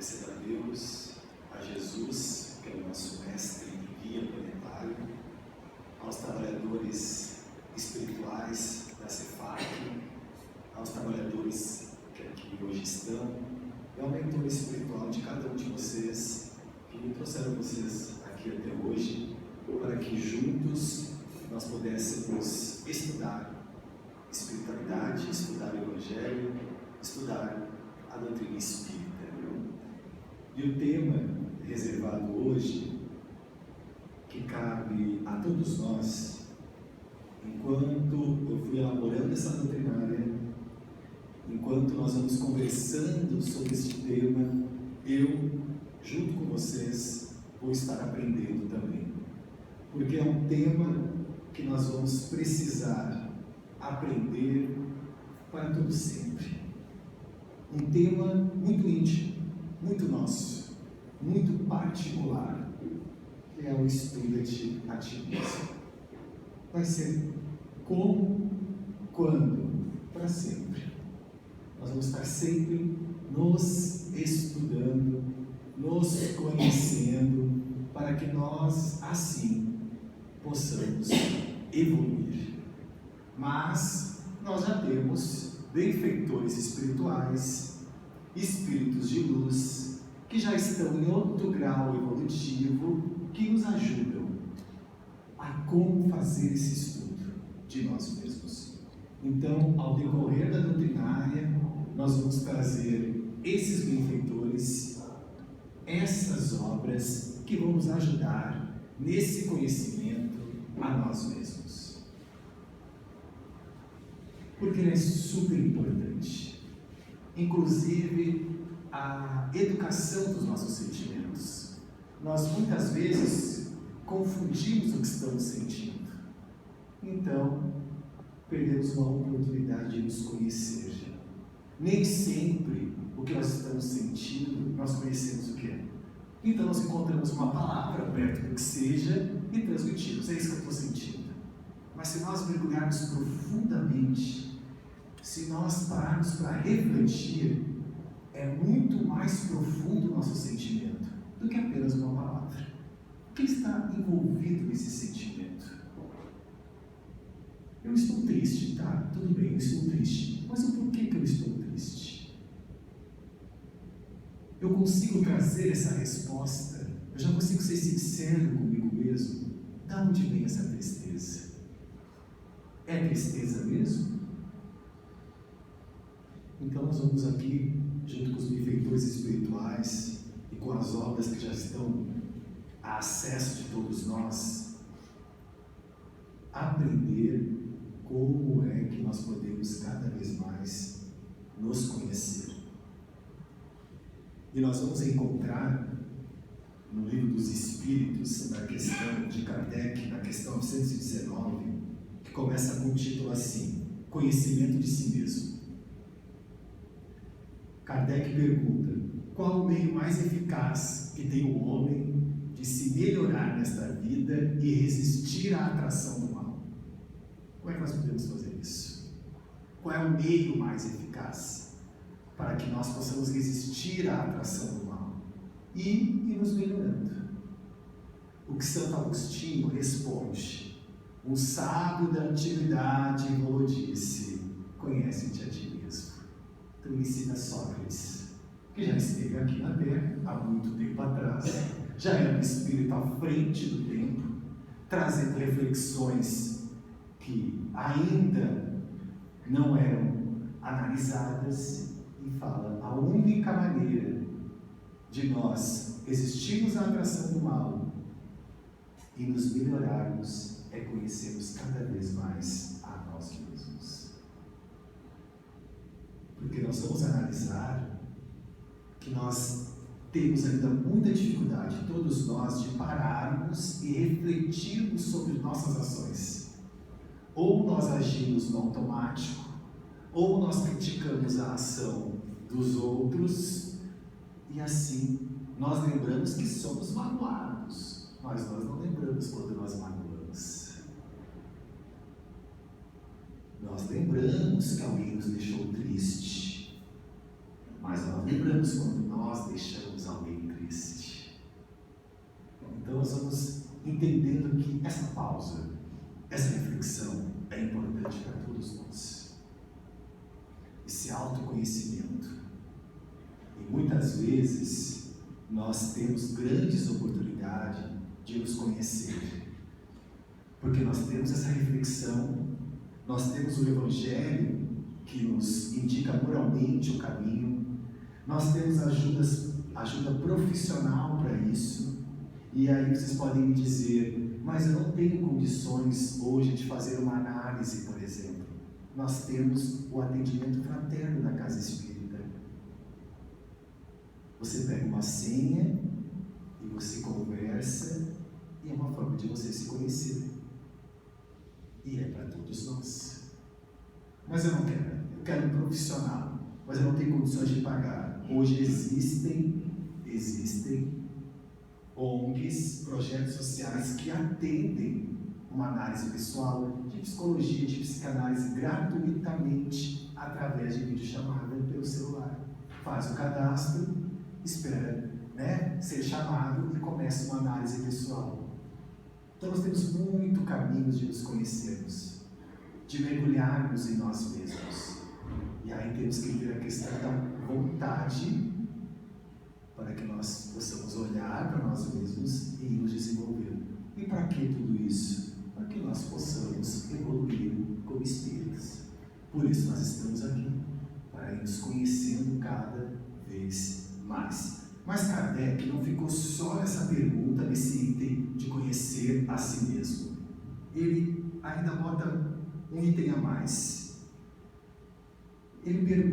agradecer a Deus, a Jesus, que é o nosso mestre e guia planetário, aos trabalhadores espirituais da CEFAC, aos trabalhadores que aqui hoje estão, e ao mentor espiritual de cada um de vocês, que trouxeram vocês aqui até hoje, para que juntos nós pudéssemos estudar espiritualidade, estudar o Evangelho, estudar a doutrina espírita. E o tema reservado hoje, que cabe a todos nós, enquanto eu fui elaborando essa doutrinária, enquanto nós vamos conversando sobre esse tema, eu, junto com vocês, vou estar aprendendo também. Porque é um tema que nós vamos precisar aprender para todo sempre. Um tema muito íntimo, muito nosso, muito particular, que é o estuda-te a ti mesmo. Vai ser como, quando, para sempre. Nós vamos estar sempre nos estudando, nos conhecendo, para que nós, assim, possamos evoluir. Mas nós já temos benfeitores espirituais, espíritos de luz, que já estão em outro grau evolutivo, que nos ajudam a como fazer esse estudo de nós mesmos. Então, ao decorrer da doutrinária, nós vamos trazer esses benfeitores, essas obras que vão nos ajudar nesse conhecimento a nós mesmos. Porque ele é super importante. Inclusive, a educação dos nossos sentimentos. Nós muitas vezes confundimos o que estamos sentindo. Então, perdemos uma oportunidade de nos conhecer. Nem sempre o que nós estamos sentindo, nós conhecemos o que é. Então, nós encontramos uma palavra perto do que seja e transmitimos. É isso que eu estou sentindo. Mas se nós mergulharmos profundamente, se nós pararmos para refletir, é muito mais profundo o nosso sentimento do que apenas uma palavra. O que está envolvido nesse sentimento? Eu estou triste, tá? Tudo bem, eu estou triste. Mas o porquê que eu estou triste? Eu consigo trazer essa resposta? Eu já consigo ser sincero comigo mesmo? Da onde vem essa tristeza? É tristeza mesmo? Então nós vamos aqui, junto com os benfeitores espirituais e com as obras que já estão a acesso de todos nós, aprender como é que nós podemos cada vez mais nos conhecer. E nós vamos encontrar no Livro dos Espíritos, na questão de Kardec, na questão 919, que começa com o título assim: Conhecimento de si mesmo. Kardec pergunta: qual o meio mais eficaz que tem o homem de se melhorar nesta vida e resistir à atração do mal? Como é que nós podemos fazer isso? Qual é o meio mais eficaz para que nós possamos resistir à atração do mal e ir nos melhorando? O que Santo Agostinho responde: um sábio da antiguidade falou disse: conhece-te a ti mesmo. Então ele cita Sócrates, que já esteve aqui na Terra há muito tempo atrás, já era um espírito à frente do tempo, trazendo reflexões que ainda não eram analisadas, e fala: a única maneira de nós resistirmos à atração do mal e nos melhorarmos é conhecermos cada vez mais a nós mesmos. Porque nós vamos analisar que nós temos ainda muita dificuldade, todos nós, de pararmos e refletirmos sobre nossas ações. Ou nós agimos no automático, ou nós criticamos a ação dos outros, e assim nós lembramos que somos magoados, mas nós não lembramos quando nós magoamos. Nós lembramos que alguém nos deixou triste, mas nós lembramos quando nós deixamos essa pausa, essa reflexão é importante para todos nós. Esse autoconhecimento. E muitas vezes nós temos grandes oportunidades de nos conhecer. Porque nós temos essa reflexão, nós temos o Evangelho que nos indica moralmente o caminho, nós temos ajuda profissional para isso, e aí vocês podem me dizer, mas eu não tenho condições hoje de fazer uma análise, por exemplo. Nós temos o atendimento fraterno na casa espírita. Você pega uma senha e você conversa, e é uma forma de você se conhecer. E é para todos nós. Mas eu não quero, eu quero um profissional, mas eu não tenho condições de pagar. Hoje existem ONGs, projetos sociais que atendem uma análise pessoal, de psicologia, de psicanálise, gratuitamente, através de videochamada pelo celular. Faz o cadastro, espera, ser chamado e começa uma análise pessoal. Então nós temos muito caminhos de nos conhecermos, de mergulharmos em nós mesmos. E aí temos que ter a questão da vontade para que nós possamos olhar para nós mesmos e nos desenvolver. E para que tudo isso? Para que nós possamos evoluir como espíritos. Por isso nós estamos aqui, para ir nos conhecendo cada vez mais. Mas Kardec não ficou só nessa pergunta, nesse item de conhecer a si mesmo. Ele ainda bota um item a mais. Ele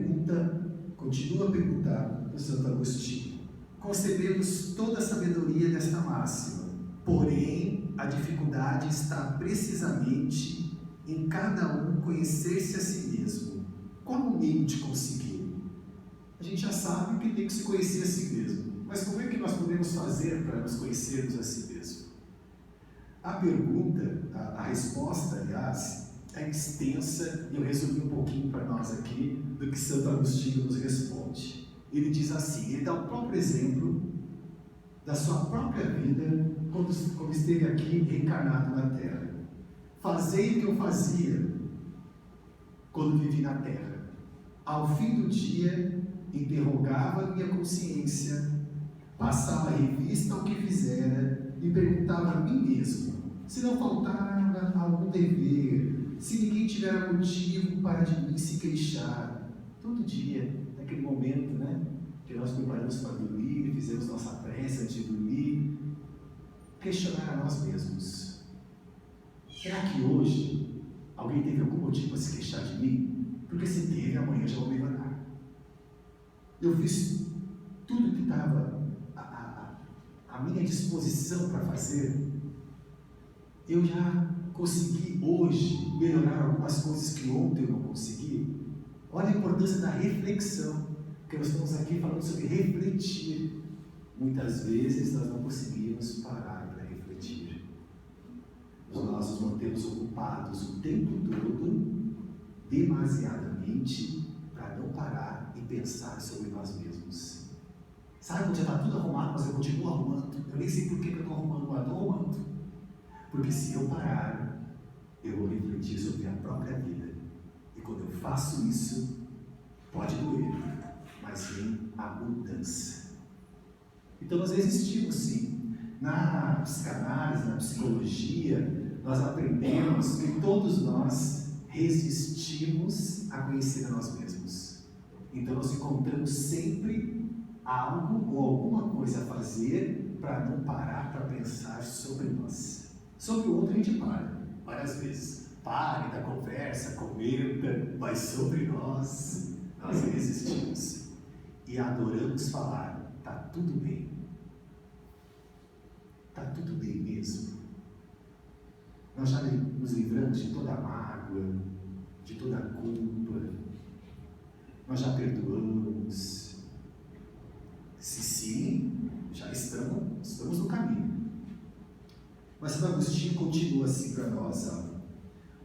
continua a perguntar para Santo Agostinho: concebemos toda a sabedoria desta máxima, porém a dificuldade está precisamente em cada um conhecer-se a si mesmo. Qual o meio de conseguir? A gente já sabe que tem que se conhecer a si mesmo, mas como é que nós podemos fazer para nos conhecermos a si mesmo? A pergunta, a resposta, aliás, é extensa, e eu resumi um pouquinho para nós aqui do que Santo Agostinho nos responde. Ele diz assim, ele dá o próprio exemplo da sua própria vida quando esteve aqui reencarnado na Terra. Fazei o que eu fazia quando vivi na Terra. Ao fim do dia, interrogava minha consciência, passava a revista ao que fizera e perguntava a mim mesmo se não faltava algum dever, se ninguém tivera motivo para de mim se queixar. Todo dia, naquele momento, que nós preparamos para dormir, fizemos nossa prece antes de dormir, questionar a nós mesmos. Será que hoje alguém teve algum motivo para se queixar de mim? Porque se teve, amanhã já vou melhorar. Eu fiz tudo que estava à minha disposição para fazer. Eu já consegui hoje melhorar algumas coisas que ontem eu não consegui. Olha a importância da reflexão, que nós estamos aqui falando sobre refletir. Muitas vezes nós não conseguimos parar para refletir. Nós nos mantemos ocupados o tempo todo, demasiadamente, para não parar e pensar sobre nós mesmos. Sabe quando já está tudo arrumado, mas eu continuo arrumando? Eu nem sei por que eu estou arrumando, mas estou arrumando. Porque se eu parar, eu vou refletir sobre a própria vida. E quando eu faço isso, pode doer, mas vem a mudança. Então nós existimos sim. Na psicanálise, na psicologia, nós aprendemos que todos nós resistimos a conhecer a nós mesmos. Então nós encontramos sempre algo ou alguma coisa a fazer para não parar para pensar sobre nós. Sobre o outro a gente para, várias vezes. Pare da conversa, comenta, mas sobre nós resistimos. E adoramos falar, está tudo bem. Está tudo bem mesmo. Nós já nos livramos de toda a mágoa, de toda a culpa. Nós já perdoamos. Se sim, já estamos no caminho. Mas Santo Agostinho continua assim para nós.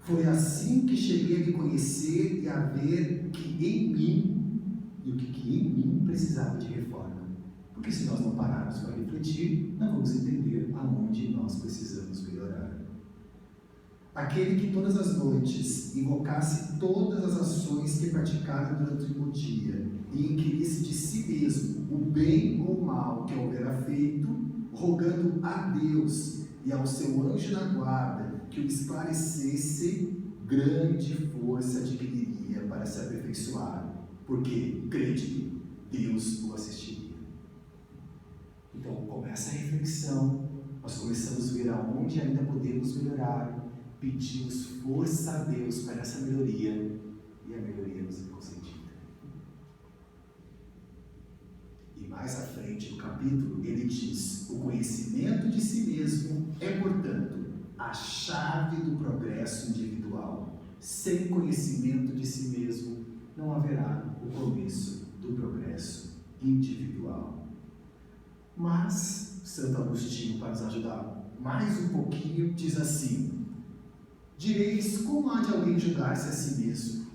Foi assim que cheguei a me conhecer e a ver que em mim, e o que em mim precisava de reforma. Porque se nós não pararmos para refletir, não vamos entender aonde nós precisamos melhorar. Aquele que todas as noites invocasse todas as ações que praticava durante o dia e inquirisse de si mesmo o bem ou o mal que houvera feito, rogando a Deus e ao seu anjo da guarda que o esclarecesse, grande força adquiriria para se aperfeiçoar, porque, crede, Deus o assistiria. Então começa a reflexão, nós começamos a ver aonde ainda podemos melhorar, pedimos força a Deus para essa melhoria, e a melhoria nos é concedida. E mais à frente no capítulo, ele diz: o conhecimento de si mesmo é, portanto, a chave do progresso individual. Sem conhecimento de si mesmo, não haverá o começo do progresso individual. Mas, Santo Agostinho, para nos ajudar mais um pouquinho, diz assim: direis, como há de alguém julgar-se a si mesmo?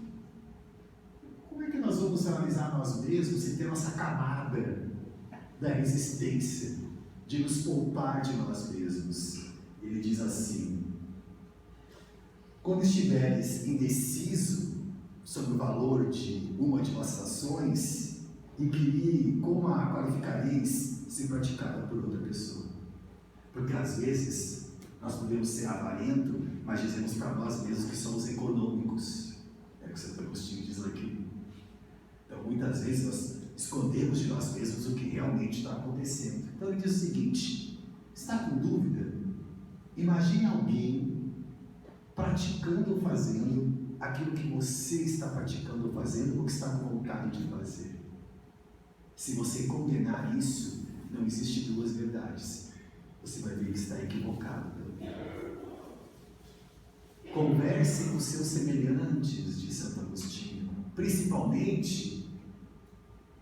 Como é que nós vamos analisar nós mesmos e ter nossa camada da resistência, de nos poupar de nós mesmos? Ele diz assim: quando estiveres indeciso sobre o valor de uma de vossas ações, inquirir como a qualificareis se praticada por outra pessoa. Porque às vezes nós podemos ser avarentos, mas dizemos para nós mesmos que somos econômicos. É o que o Santo Agostinho diz aqui. Então muitas vezes nós escondemos de nós mesmos o que realmente está acontecendo. Então ele diz o seguinte: está com dúvida? Imagine alguém praticando ou fazendo aquilo que você está praticando ou fazendo, ou que está com vontade de fazer. Se você condenar isso, não existe duas verdades. Você vai ver que está equivocado. Converse com seus semelhantes, diz Santo Agostinho. Principalmente,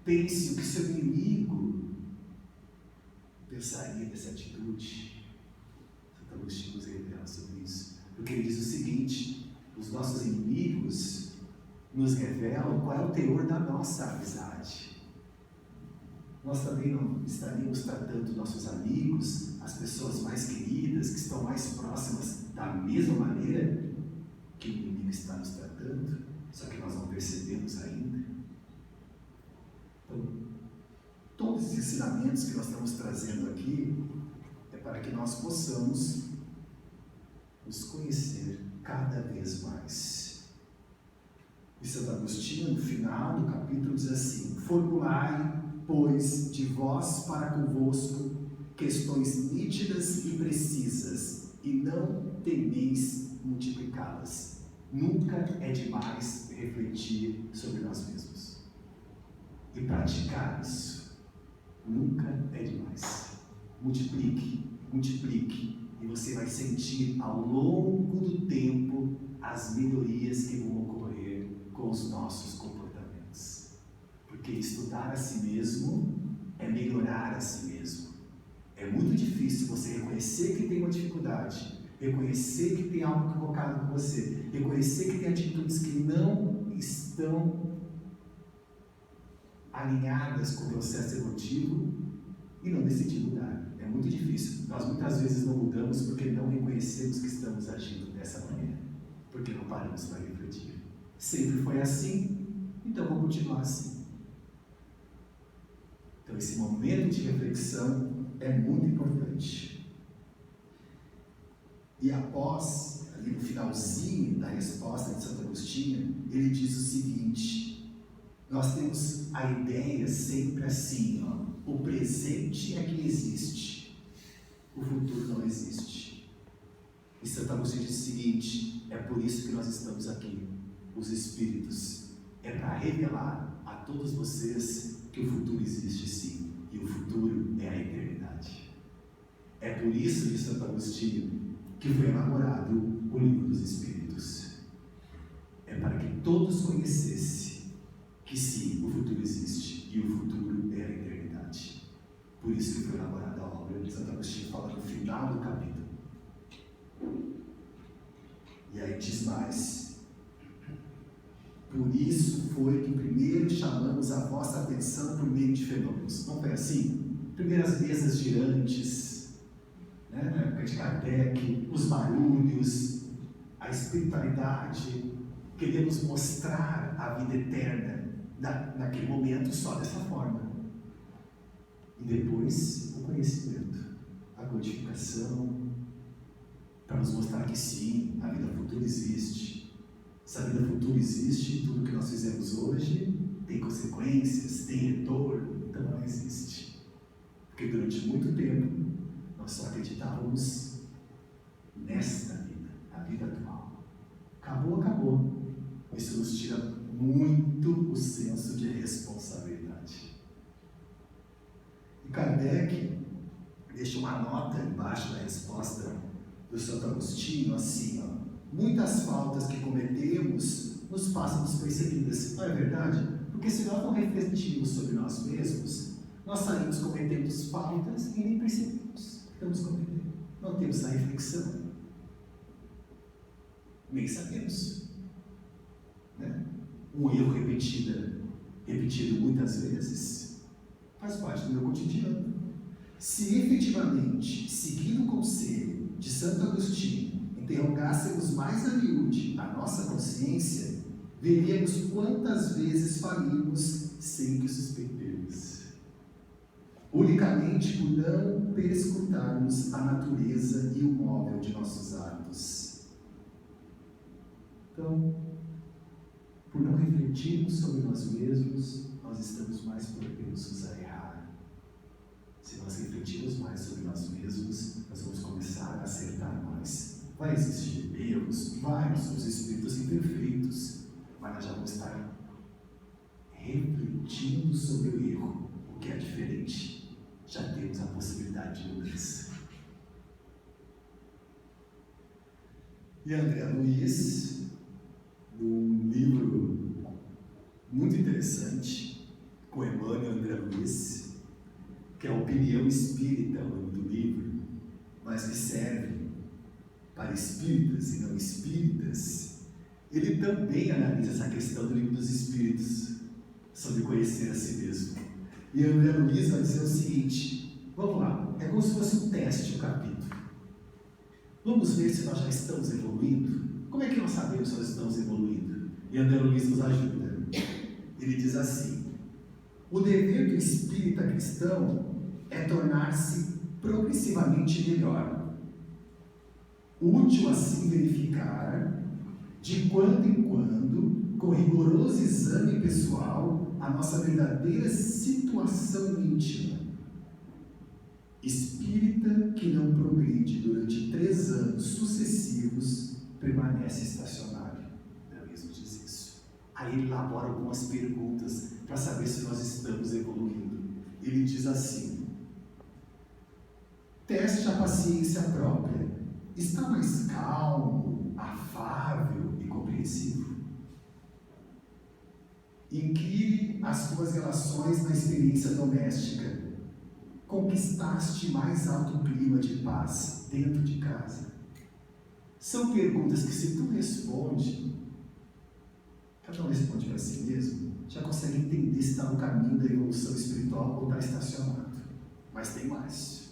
pense o que seu inimigo pensaria dessa atitude. Santo Agostinho nos revela sobre isso. Porque ele diz o seguinte: os nossos inimigos nos revelam qual é o teor da nossa amizade. Nós também não estaríamos tratando nossos amigos, as pessoas mais queridas, que estão mais próximas, da mesma maneira que o inimigo está nos tratando, só que nós não percebemos ainda. Então, todos os ensinamentos que nós estamos trazendo aqui é para que nós possamos nos conhecer cada vez mais. E Santo Agostinho, no final do capítulo, diz assim: formulai, pois, de vós para convosco questões nítidas e precisas, e não temeis multiplicá-las. Nunca é demais refletir sobre nós mesmos e praticar isso. Nunca é demais. Multiplique, multiplique, e você vai sentir ao longo do tempo as melhorias que vão ocorrer com os nossos comportamentos. Porque estudar a si mesmo é melhorar a si mesmo. É muito difícil você reconhecer que tem uma dificuldade, reconhecer que tem algo equivocado com você, reconhecer que tem atitudes que não estão alinhadas com o processo evolutivo e não decidir mudar. É muito difícil. Nós muitas vezes não mudamos porque não reconhecemos que estamos agindo dessa maneira, porque não paramos para refletir. Sempre foi assim, então vou continuar assim. Então esse momento de reflexão é muito importante. E após, ali no finalzinho da resposta de Santo Agostinho, ele diz o seguinte: nós temos a ideia sempre assim, ó, o presente é que existe, o futuro não existe. E Santo Agostinho diz o seguinte: é por isso que nós estamos aqui, os Espíritos, é para revelar a todos vocês que o futuro existe sim, e o futuro é a eternidade. É por isso, diz Santo Agostinho, que foi elaborado o Livro dos Espíritos. É para que todos conhecessem que sim, o futuro existe, e o futuro é a eternidade. Por isso que foi elaborada a obra de Santo Agostinho, fala no final do capítulo. E aí diz mais: por isso foi que primeiro chamamos a vossa atenção por meio de fenômenos. Não foi assim? Primeiras mesas girantes, né, na época de Kardec, os barulhos, a espiritualidade, queremos mostrar a vida eterna naquele momento só dessa forma. E depois o conhecimento, a codificação, para nos mostrar que sim, a vida futura existe. Se a vida futura existe, tudo que nós fizemos hoje tem consequências, tem retorno, então ela existe. Porque durante muito tempo nós só acreditávamos nesta vida, a vida atual. Acabou, acabou. Isso nos tira muito o senso de responsabilidade. E Kardec deixa uma nota embaixo da resposta do Santo Agostinho, assim, ó: muitas faltas que cometemos nos passam despercebidas. Não é verdade? Porque se nós não refletirmos sobre nós mesmos, nós saímos cometendo faltas e nem percebemos que estamos cometendo. Não temos a reflexão. Nem sabemos. Né? Um erro repetido muitas vezes, faz parte do meu cotidiano. Se efetivamente, seguindo o conselho de Santo Agostinho, interrogássemos mais a miúde a nossa consciência, veríamos quantas vezes falimos sem que suspeitemos, unicamente por não perscrutarmos a natureza e o móvel de nossos atos. Então, por não refletirmos sobre nós mesmos, nós estamos mais propensos a errar. Se nós refletirmos mais sobre nós mesmos, nós vamos começar a acertar mais. Vai existir erros? Vai, nós somos espíritos imperfeitos, mas nós já vamos estar refletindo sobre o erro, o que é diferente. Já temos a possibilidade de mudança. E André Luiz, num livro muito interessante, com Emmanuel e André Luiz, que é a Opinião Espírita, o nome do livro, mas que serve para espíritas e não espíritas, ele também analisa essa questão do livro dos espíritos, sobre conhecer a si mesmo. E André Luiz vai dizer o seguinte: vamos lá, é como se fosse um teste, um capítulo. Vamos ver se nós já estamos evoluindo. Como é que nós sabemos se nós estamos evoluindo? E André Luiz nos ajuda. Ele diz assim: o dever do espírita cristão é tornar-se progressivamente melhor. Útil assim verificar, de quando em quando, com rigoroso exame pessoal, a nossa verdadeira situação íntima. Espírita que não progride durante 3 anos sucessivos permanece estacionário. André Luiz nos diz isso. Aí ele elabora algumas perguntas para saber se nós estamos evoluindo. Ele diz assim: teste a paciência própria. Está mais calmo, afável e compreensivo? Inquire as tuas relações na experiência doméstica. Conquistaste mais alto clima de paz dentro de casa? São perguntas que, se tu responde, cada um responde para si mesmo, já consegue entender se está no caminho da evolução espiritual ou está estacionado. Mas tem mais.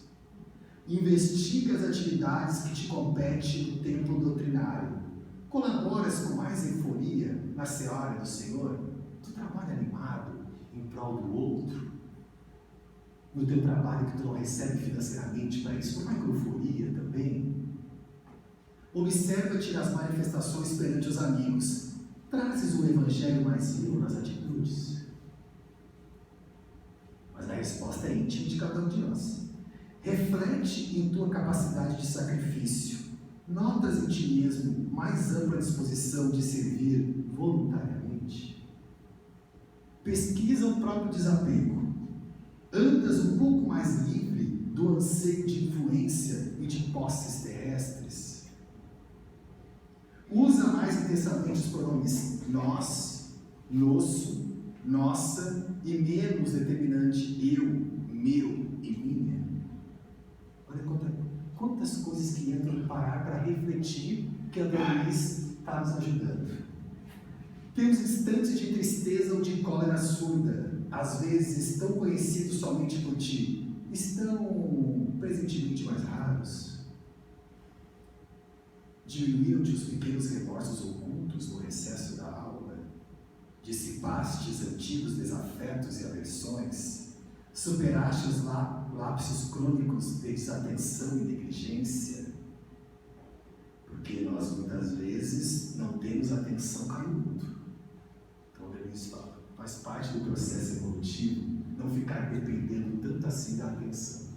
Investiga as atividades que te competem no templo doutrinário. Colaboras com mais euforia na seara do Senhor? Tu trabalha animado em prol do outro? No teu trabalho que tu não recebe financeiramente para isso, não vai com euforia também? Observa-te nas manifestações perante os amigos. Trazes o evangelho mais vivo nas atitudes? Mas a resposta é íntima de cada um de nós. Reflete em tua capacidade de sacrifício. Notas em ti mesmo mais ampla disposição de servir voluntariamente? Pesquisa o próprio desapego. Andas um pouco mais livre do anseio de influência e de posses terrestres? Usa mais intensamente os pronomes nós, nosso, nossa e menos determinante eu, meu e minha? Olha quantas coisas que entram em parar para refletir, que André Luiz está nos ajudando. Temos instantes de tristeza ou de cólera surda, às vezes estão conhecidos somente por ti, estão presentemente mais raros. Diminuíram-te os pequenos remorsos ocultos no recesso da alma? Dissipaste antigos desafetos e aversões? Superaste os lapsos crônicos de desatenção e negligência? Porque nós muitas vezes não temos atenção caminhando. Então, Denise fala, faz parte do processo evolutivo não ficar dependendo tanto assim da atenção.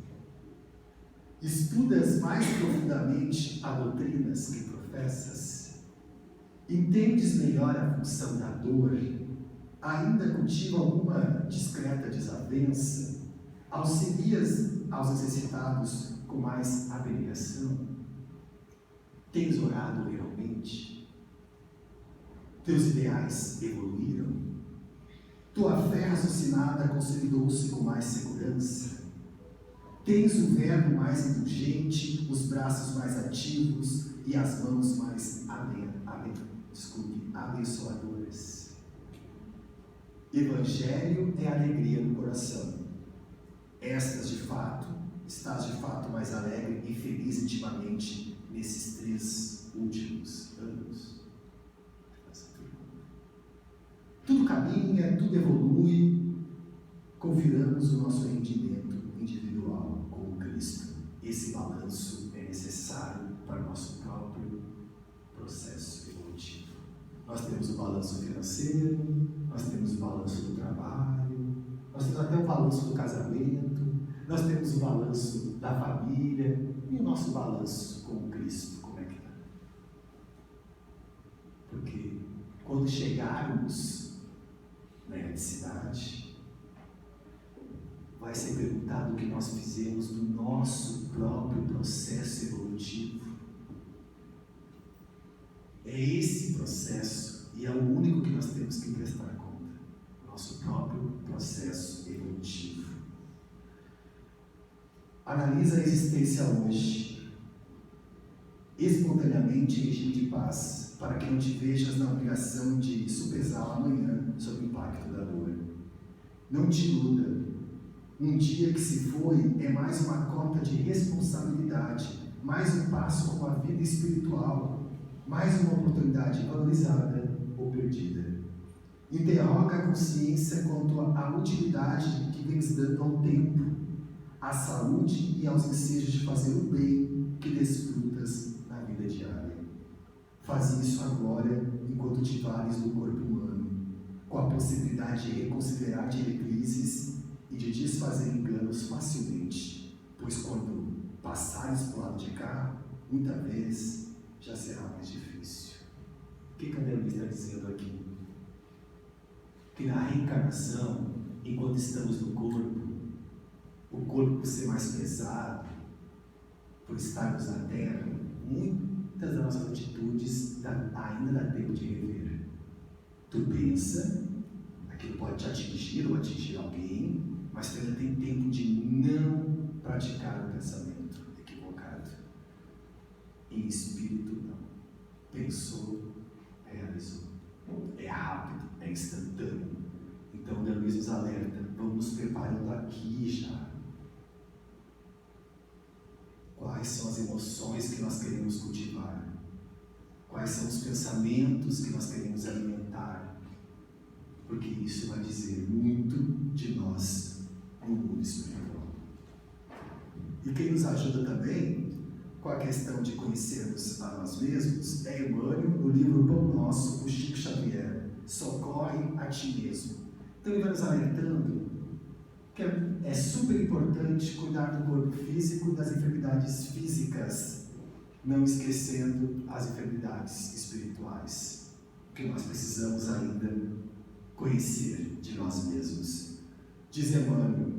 Estudas mais profundamente a doutrinas que professas? Entendes melhor a função da dor? Ainda cultiva alguma discreta desavença? Auxilias aos necessitados com mais abnegação? Tens orado realmente? Teus ideais evoluíram? Tua fé raciocinada consolidou-se com mais segurança? Tens o verbo mais indulgente, os braços mais ativos e as mãos mais abençoadoras? Evangelho é alegria no coração. Estás de fato mais alegre e feliz intimamente nesses 3 últimos anos? Tudo caminha, tudo evolui. Confiramos o nosso rendimento individual com Cristo. Esse balanço é necessário para o nosso próprio processo evolutivo. Nós temos o balanço financeiro, nós temos o balanço do trabalho, nós temos até o balanço do casamento, nós temos o balanço da família e o nosso balanço com Cristo, como é que está? Porque quando chegarmos na erradicidade, vai ser perguntado o que nós fizemos no nosso próprio processo evolutivo. É esse processo, e é o único que nós temos que prestar conta, nosso próprio processo evolutivo. Analisa a existência hoje, espontaneamente em regime de paz, para que não te vejas na obrigação de supesá-la amanhã sob o impacto da dor. Não te iluda. Um dia que se foi é mais uma cota de responsabilidade, mais um passo com a vida espiritual, mais uma oportunidade valorizada ou perdida. Interroga a consciência quanto à utilidade que vens dando ao tempo, à saúde e aos ensejos de fazer o bem que desfrutas na vida diária. Faz isso agora, enquanto te vales do corpo humano, com a possibilidade de reconsiderar diretrizes e de desfazer enganos facilmente, pois quando passares para o lado de cá, muita vez já será mais difícil. O que Kardec está dizendo aqui? Que na reencarnação, enquanto estamos no corpo, o corpo ser mais pesado, por estarmos na Terra, muitas das nossas atitudes ainda dá tempo de rever. Tu pensa, aquilo pode te atingir ou atingir alguém, mas tu ainda tem tempo de não praticar o pensamento equivocado. Em espírito, não. Pensou, realizou. É rápido, é instantâneo. Então, o Luiz nos alerta, vamos nos preparando aqui já. Quais são as emoções que nós queremos cultivar? Quais são os pensamentos que nós queremos alimentar? Porque isso vai dizer muito de nós no mundo espiritual. E quem nos ajuda também com a questão de conhecermos a nós mesmos é Emmanuel, no livro Pão Nosso, o Chico Xavier, Socorre a Ti Mesmo. Então ele vai nos alertando que é super importante cuidar do corpo físico e das enfermidades físicas, não esquecendo as enfermidades espirituais, que nós precisamos ainda conhecer de nós mesmos. Diz Emmanuel,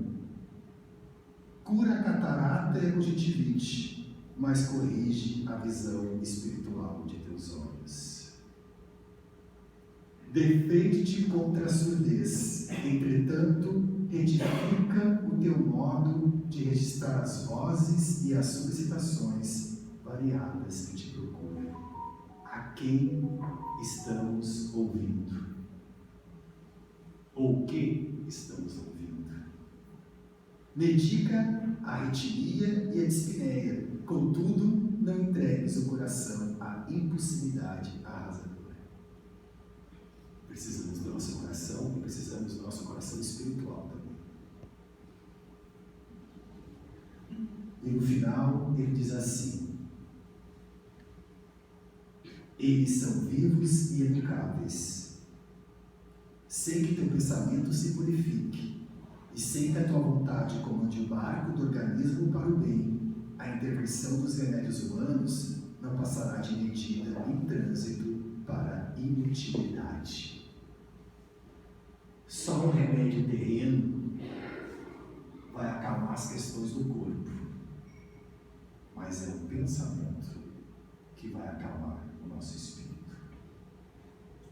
cura a catarata e a conjuntivite, mas corrige a visão espiritual de teus olhos. Defende-te contra a surdez, entretanto, retifica o teu modo de registrar as vozes e as solicitações variadas que te procuram. A quem estamos ouvindo? Ou o que estamos ouvindo? Medica a retilia e a dispneia, contudo, não entregues o coração à impulsividade arrasadora. Precisamos do nosso coração e precisamos do nosso coração espiritual também. E no final, ele diz assim: eles são vivos e educáveis, sem que teu pensamento se purifique, e sem que a tua vontade comande o barco do organismo para o bem, a intervenção dos remédios humanos não passará de medida em trânsito para a inutilidade. Só um remédio terreno vai acalmar as questões do corpo, mas é o pensamento que vai acalmar o nosso espírito.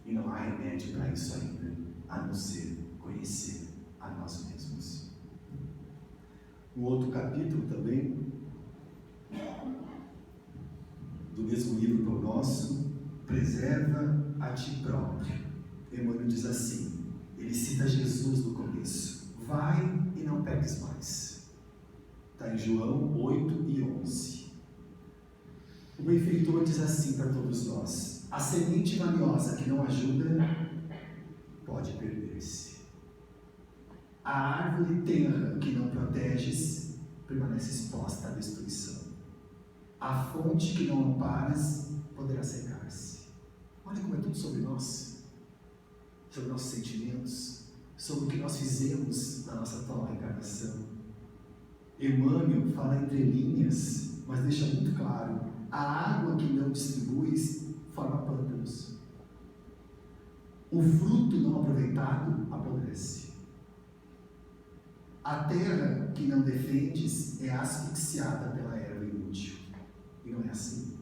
E não há remédio para isso ainda, a não ser conhecer a nós mesmos. Um outro capítulo também, do mesmo livro que o nosso, preserva a ti próprio. Emmanuel diz assim, ele cita Jesus no começo: vai e não peques mais. Está em João 8 e 11. O benfeitor diz assim para todos nós: a semente valiosa que não ajuda pode perder-se. A árvore tenra que não proteges permanece exposta à destruição. A fonte que não amparas poderá secar-se. Olha como é tudo sobre nós, sobre nossos sentimentos, sobre o que nós fizemos na nossa atual reencarnação. Emmanuel fala entre linhas, mas deixa muito claro: a água que não distribuis forma pântanos. O fruto não aproveitado apodrece. A terra que não defendes é asfixiada pela erva inútil. E não é assim.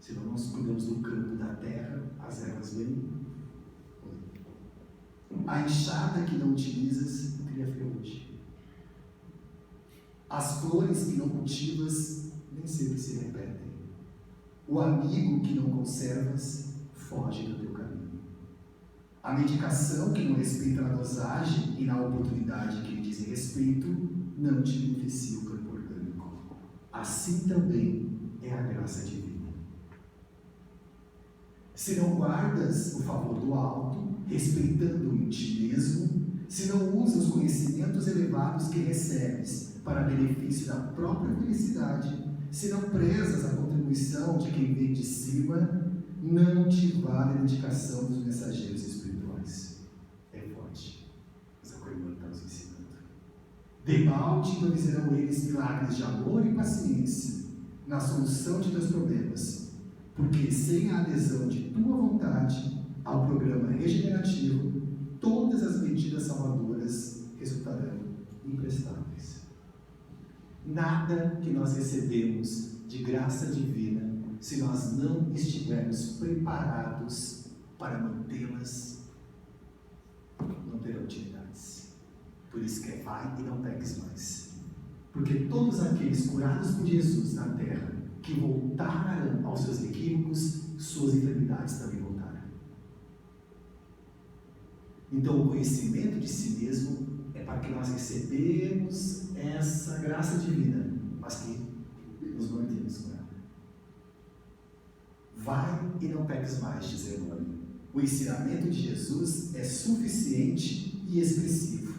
Se não nós cuidamos do campo da terra, as ervas vêm. A enxada que não utilizas cria ferrugem. As flores que não cultivas nem sempre se repetem. O amigo que não conservas foge do teu caminho. A medicação que não respeita na dosagem e na oportunidade que lhe dizem respeito não te beneficia o campo orgânico. Assim também é a graça divina. Se não guardas o favor do alto, respeitando-o em ti mesmo, se não usas os conhecimentos elevados que recebes para benefício da própria felicidade, se não prezas a contribuição de quem vem de cima, não te vale a indicação dos mensageiros espirituais. É forte, mas a Emmanuel está nos ensinando. Debalde improvisarão eles milagres de amor e paciência na solução de teus problemas, porque sem a adesão de tua vontade ao programa regenerativo, todas as medidas salvadoras resultarão imprestáveis. Nada que nós recebemos de graça divina, se nós não estivermos preparados para mantê-las, não terão utilidades. Por isso que é vai e não peques mais. Porque todos aqueles curados por Jesus na terra, que voltaram aos seus equívocos, suas enfermidades também voltaram. Então o conhecimento de si mesmo é para que nós recebemos essa graça divina, mas que nos mantemos com ela. Vai e não peques mais, diz Emmanuel. O ensinamento de Jesus é suficiente e expressivo.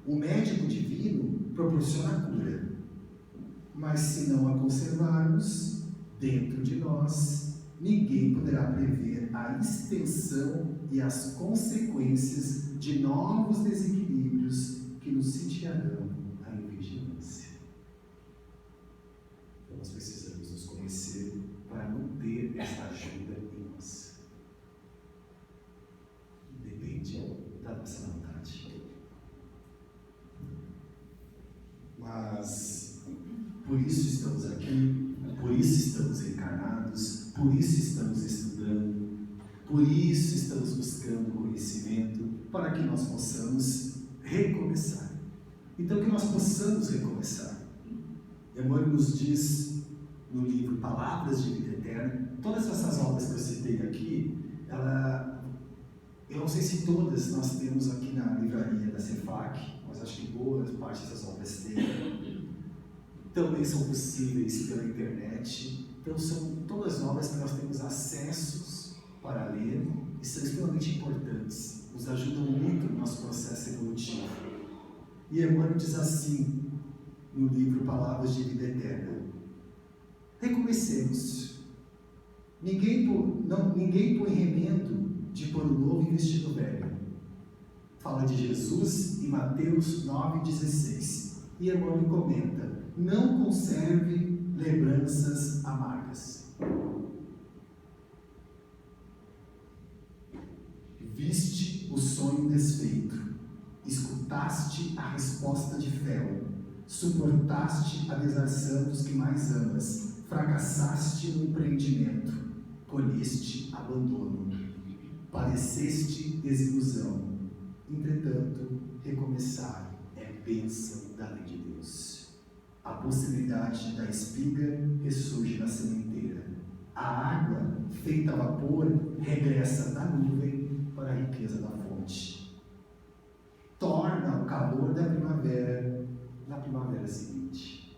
O médico divino proporciona a cura, mas se não a conservarmos dentro de nós, ninguém poderá prever a extensão e as consequências de novos desequilíbrios que nos sitiarão a invigilância. Então nós precisamos nos conhecer para não ter essa ajuda em nós. Depende da nossa vontade. Mas por isso estamos aqui, por isso estamos encarnados, por isso estamos estudando, por isso estamos buscando conhecimento, para que nós possamos recomeçar. Então que nós possamos recomeçar. Emmanuel nos diz no livro Palavras de Vida Eterna, todas essas obras que eu citei aqui, eu não sei se todas nós temos aqui na livraria da CEFAC, mas acho que boa parte dessas obras têm. Também são possíveis pela internet. Então são todas obras que nós temos acessos para ler e são extremamente importantes. Nos ajudam muito no nosso processo evolutivo. E Emmanuel diz assim, no livro Palavras de Vida Eterna: recomecemos. Ninguém põe remendo de pôr o novo em vestido velho. Fala de Jesus em Mateus 9,16. E Emmanuel comenta: não conserve lembranças amargas. Viste o sonho desfeito, escutaste a resposta de fel, suportaste a desilusão dos que mais amas, fracassaste no empreendimento, colheste abandono, padeceste desilusão. Entretanto, recomeçar é bênção da lei de Deus. A possibilidade da espiga ressurge na sementeira. A água, feita a vapor, regressa da nuvem para a riqueza da fonte. Torna o calor da primavera na primavera seguinte.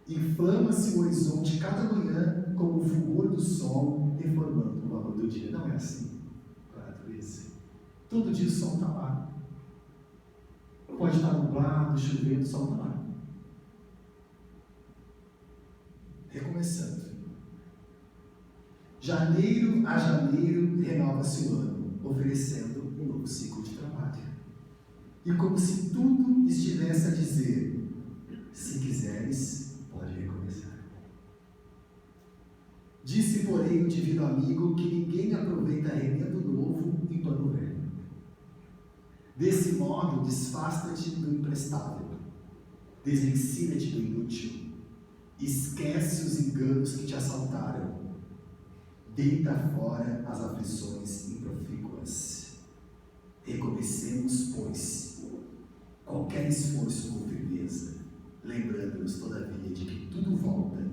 Inflama-se o horizonte cada manhã como o fulgor do sol, reformando o valor do dia. Não é assim para a natureza. Todo dia o sol está lá. Pode estar nublado, chovendo, o sol está lá. Recomeçando. Janeiro a janeiro renova-se o ano, oferecendo um novo ciclo de trabalho. E como se tudo estivesse a dizer: se quiseres, pode recomeçar. Disse, porém, o divino amigo que ninguém aproveita remendo novo em pano velho. Desse modo, desfasta-te do imprestável, desvencilha-te do inútil, esquece os enganos que te assaltaram, deita fora as aflições improfícuas. Recomecemos, pois, qualquer esforço com firmeza, lembrando-nos, todavia, de que tudo volta,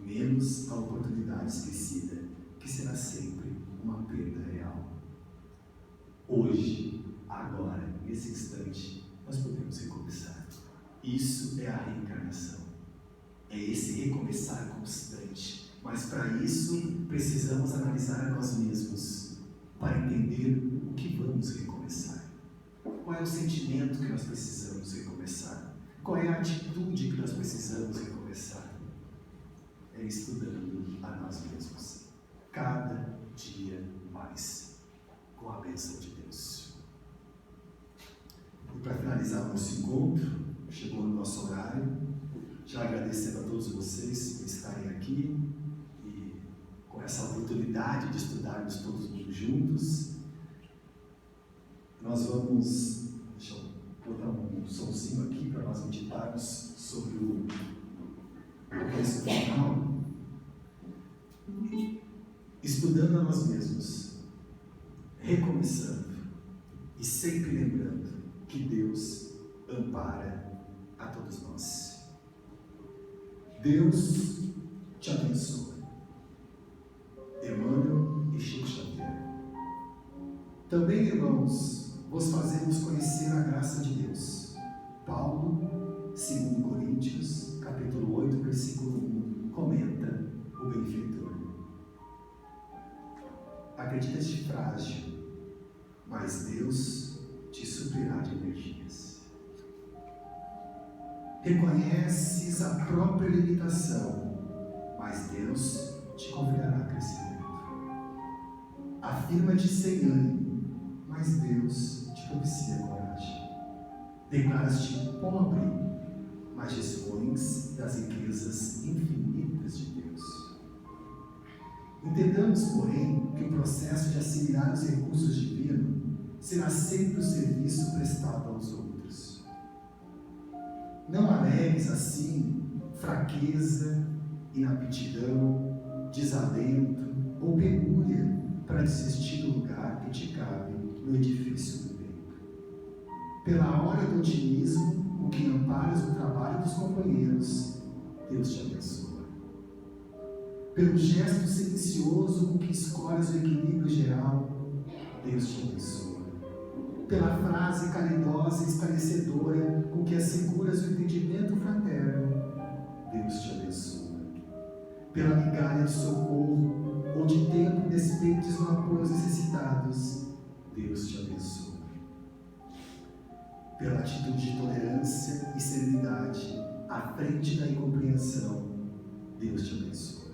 menos a oportunidade esquecida, que será sempre uma perda real. Hoje, agora, nesse instante, nós podemos recomeçar. Isso é a reencarnação. É esse recomeçar constante. Mas para isso, precisamos analisar a nós mesmos, para entender o que vamos recomeçar. Qual é o sentimento que nós precisamos recomeçar? Qual é a atitude que nós precisamos recomeçar? É estudando a nós mesmos, cada dia mais, com a bênção de Deus. E para finalizar o nosso encontro, chegou no nosso horário, já agradecendo a todos vocês por estarem aqui e com essa oportunidade de estudarmos todos juntos. Nós vamos, deixa eu botar um somzinho aqui para nós meditarmos sobre o texto final. Estudando a nós mesmos, recomeçando e sempre lembrando que Deus ampara a todos nós. Deus te abençoe. Emmanuel e Chico Xavier. Também, irmãos, vos fazemos conhecer a graça de Deus. Paulo, 2 Coríntios, capítulo 8, versículo 1, comenta o benfeitor. Acreditas-te frágil, mas Deus te suprirá de energias. Reconheces a própria limitação, mas Deus te confiará crescimento. Afirma-te sem ânimo, mas Deus te propicia coragem. Declaras-te pobre, mas dispões das riquezas infinitas de Deus. Entendamos, porém, que o processo de assimilar os recursos divinos será sempre o serviço prestado aos outros. Não alegues assim fraqueza, inaptidão, desalento ou penúria para desistir do lugar que te cabe no edifício do bem. Pela hora do otimismo, o que amparas o trabalho dos companheiros, Deus te abençoa. Pelo gesto silencioso com que escolhes o equilíbrio geral, Deus te abençoa. pela frase caridosa e esclarecedora com que asseguras o entendimento fraterno, Deus te abençoe. Pela migalha de socorro ou de tempo despedes no apoio aos necessitados, Deus te abençoe. Pela atitude de tolerância e serenidade à frente da incompreensão, Deus te abençoe.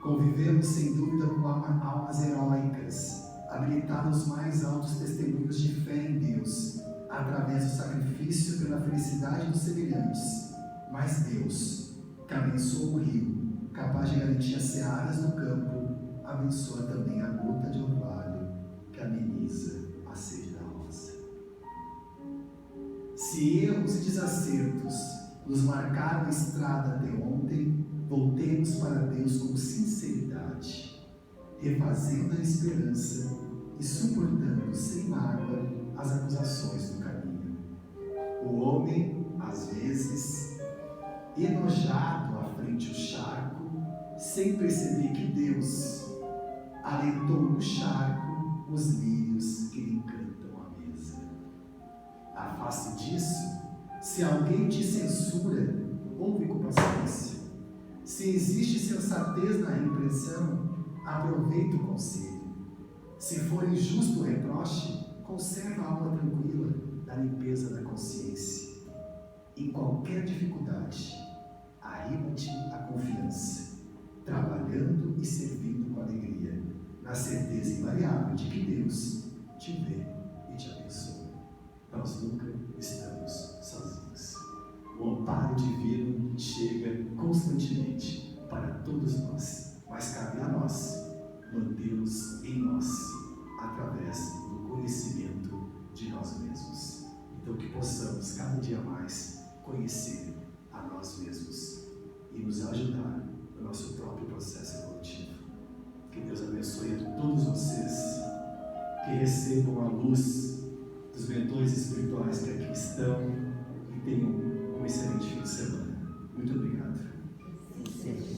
Convivemos sem dúvida com almas heróicas, habilitar os mais altos testemunhos de fé em Deus, através do sacrifício pela felicidade dos semelhantes. Mas Deus, que abençoa o rio, capaz de garantir as searas do campo, abençoa também a gota de orvalho, que ameniza a sede da rosa. Se erros e desacertos nos marcaram a estrada até ontem, voltemos para Deus com sinceridade, refazendo a esperança e suportando sem mágoa as acusações do caminho. O homem, às vezes, enojado à frente do charco, sem perceber que Deus alentou no charco os lírios que lhe cantam à mesa. À face disso, se alguém te censura, ouve com paciência. Se existe sensatez na repreensão, aproveita o conselho. Se for injusto o reproche, conserva a alma tranquila da limpeza da consciência. Em qualquer dificuldade, arrima-te à confiança, trabalhando e servindo com alegria, na certeza invariável de que Deus te vê e te abençoa. Nós nunca estamos sozinhos. O amparo divino chega constantemente para todos nós, mas cabe a nós mantê-los em nós, através do conhecimento de nós mesmos. Então que possamos cada dia mais conhecer a nós mesmos e nos ajudar no nosso próprio processo evolutivo. Que Deus abençoe a todos vocês, que recebam a luz dos mentores espirituais que aqui estão e tenham um excelente fim de semana. Muito obrigado. Sim.